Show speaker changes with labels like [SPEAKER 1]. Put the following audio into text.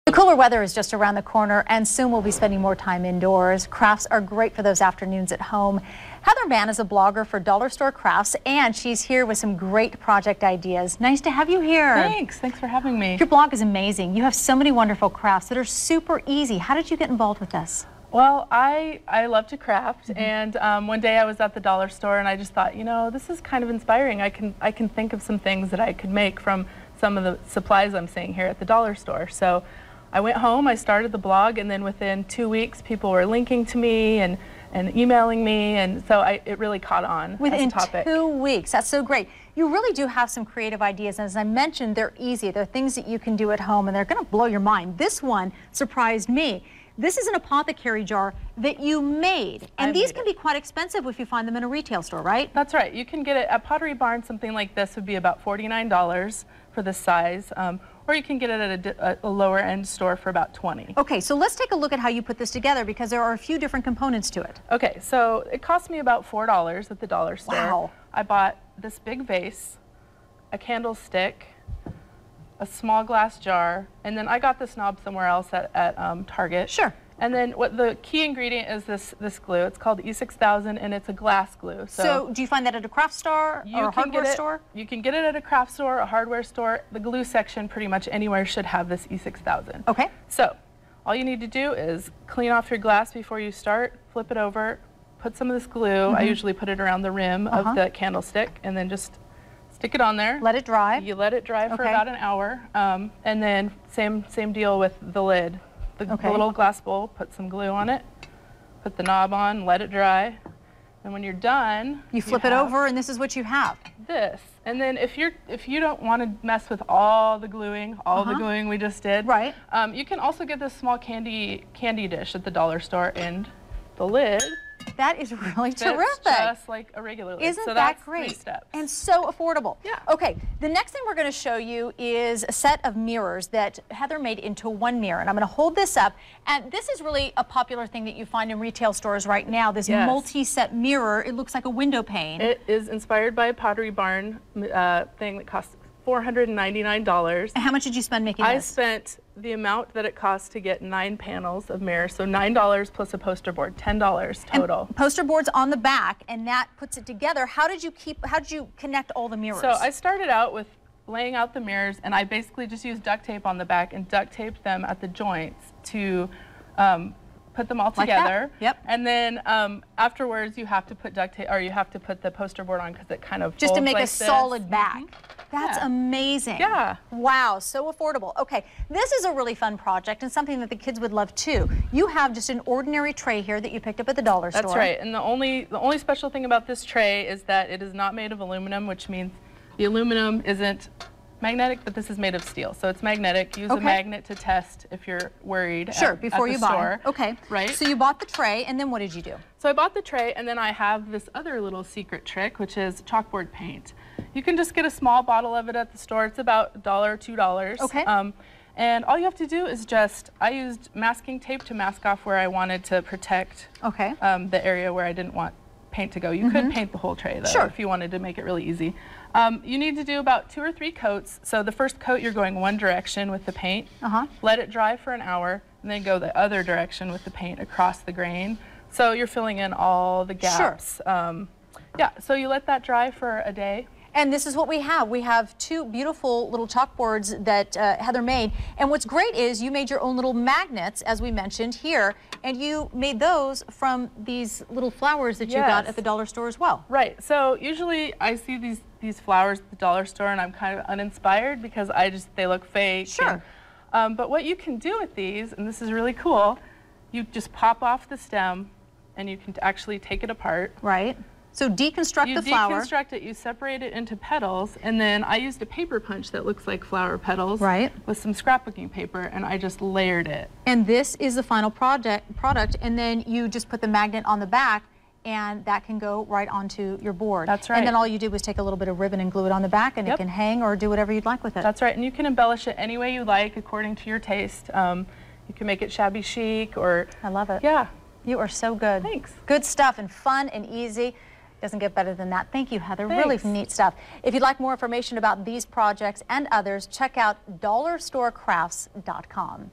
[SPEAKER 1] The cooler weather is just around the corner, and soon we'll be spending more time indoors. Crafts are great for those afternoons at home. Heather Mann is a blogger for Dollar Store Crafts, and she's here with some great project ideas. Nice to have you here.
[SPEAKER 2] Thanks for having me.
[SPEAKER 1] Your blog is amazing. You have so many wonderful crafts that are super easy. How did you get involved with this?
[SPEAKER 2] Well, I love to craft, and one day I was at the dollar store and I just thought, you know, this is kind of inspiring. I can think of some things that I could make from some of the supplies I'm seeing here at the dollar store. So I went home, I started the blog, and then within 2 weeks people were linking to me and emailing me, and so it really caught on as a topic.
[SPEAKER 1] Within 2 weeks, that's so great. You really do have some creative ideas, and as I mentioned, they're easy. They're things that you can do at home, and they're going to blow your mind. This one surprised me. This is an apothecary jar that you made, and these can be quite expensive if you find them in a retail store, right?
[SPEAKER 2] That's right. You can get it at Pottery Barn. Something like this would be about $49 for this size, or you can get it at a lower end store for about $20.
[SPEAKER 1] Okay, so let's take a look at how you put this together, because there are a few different components to it.
[SPEAKER 2] Okay, so it cost me about $4 at the dollar store.
[SPEAKER 1] Wow.
[SPEAKER 2] I bought this big vase, a candlestick, a small glass jar, and then I got this knob somewhere else at Target.
[SPEAKER 1] Sure.
[SPEAKER 2] And then what the key ingredient is this glue. It's called E6000, and it's a glass glue.
[SPEAKER 1] So do you find that at a craft store or a hardware store?
[SPEAKER 2] You can get it at a craft store, a hardware store. The glue section pretty much anywhere should have this E6000.
[SPEAKER 1] Okay.
[SPEAKER 2] So all you need to do is clean off your glass before you start, flip it over, put some of this glue. I usually put it around the rim of the candlestick, and then just stick it on there.
[SPEAKER 1] Let it dry.
[SPEAKER 2] You let it dry for about an hour, and then same deal with the lid. The little glass bowl, put some glue on it, put the knob on, let it dry, and when you're done,
[SPEAKER 1] you flip it over, and this is what you have.
[SPEAKER 2] This, and then if you don't want to mess with all the gluing, the gluing we just did,
[SPEAKER 1] right?
[SPEAKER 2] You can also get this small candy dish at the dollar store, and the lid.
[SPEAKER 1] That is really terrific.
[SPEAKER 2] Just like a regular lid.
[SPEAKER 1] Isn't
[SPEAKER 2] so
[SPEAKER 1] that
[SPEAKER 2] that's
[SPEAKER 1] great?
[SPEAKER 2] 3 steps.
[SPEAKER 1] And so affordable.
[SPEAKER 2] Yeah.
[SPEAKER 1] Okay, the next thing we're going to show you is a set of mirrors that Heather made into one mirror. And I'm going to hold this up. And this is really a popular thing that you find in retail stores right now, this multi-set mirror. It looks like a window pane.
[SPEAKER 2] It is inspired by a Pottery Barn thing that costs $499.
[SPEAKER 1] And how much did you spend making this?
[SPEAKER 2] I spent the amount that it costs to get 9 panels of mirrors, so $9 plus a poster board, $10 total.
[SPEAKER 1] And poster boards on the back, and that puts it together. How did you connect all the mirrors?
[SPEAKER 2] So I started out with laying out the mirrors, and I basically just used duct tape on the back and duct taped them at the joints to put them all together.
[SPEAKER 1] Like that? Yep.
[SPEAKER 2] And then afterwards, you have to put duct tape, or you have to put the poster board on because it kind of
[SPEAKER 1] just to make
[SPEAKER 2] like
[SPEAKER 1] a solid back. That's amazing.
[SPEAKER 2] Yeah.
[SPEAKER 1] Wow, so affordable. Okay, this is a really fun project and something that the kids would love too. You have just an ordinary tray here that you picked up at the dollar store.
[SPEAKER 2] That's right. And the only special thing about this tray is that it is not made of aluminum, which means the aluminum isn't magnetic, but this is made of steel. So it's magnetic. Use a magnet to test if you're worried
[SPEAKER 1] before you buy. Okay.
[SPEAKER 2] Right.
[SPEAKER 1] So you bought the tray, and then what did you do?
[SPEAKER 2] So I bought the tray, and then I have this other little secret trick, which is chalkboard paint. You can just get a small bottle of it at the store. It's about $1, $2.
[SPEAKER 1] Okay.
[SPEAKER 2] And all you have to do is I used masking tape to mask off where I wanted to protect the area where I didn't want paint to go. You could paint the whole tray though if you wanted to make it really easy. You need to do about 2 or 3 coats. So the first coat you're going one direction with the paint, let it dry for an hour, and then go the other direction with the paint across the grain. So you're filling in all the gaps. Yeah, so you let that dry for a day.
[SPEAKER 1] And this is what we have. We have 2 beautiful little chalkboards that Heather made. And what's great is you made your own little magnets, as we mentioned here, and you made those from these little flowers that you got at the dollar store as well.
[SPEAKER 2] Right. So usually I see these flowers at the dollar store, and I'm kind of uninspired because they look fake.
[SPEAKER 1] Sure.
[SPEAKER 2] And, but what you can do with these, and this is really cool, you just pop off the stem, and you can actually take it apart.
[SPEAKER 1] Right. So deconstruct the flower.
[SPEAKER 2] You deconstruct it, you separate it into petals, and then I used a paper punch that looks like flower petals with some scrapbooking paper, and I just layered it.
[SPEAKER 1] And this is the final product, and then you just put the magnet on the back, and that can go right onto your board.
[SPEAKER 2] That's right.
[SPEAKER 1] And then all you do is take a little bit of ribbon and glue it on the back, and it can hang or do whatever you'd like with it.
[SPEAKER 2] That's right, and you can embellish it any way you like according to your taste. You can make it shabby chic or...
[SPEAKER 1] I love it.
[SPEAKER 2] Yeah.
[SPEAKER 1] You are so good.
[SPEAKER 2] Thanks.
[SPEAKER 1] Good stuff and fun and easy. Doesn't get better than that. Thank you, Heather.
[SPEAKER 2] Thanks.
[SPEAKER 1] Really neat stuff. If you'd like more information about these projects and others, check out dollarstorecrafts.com.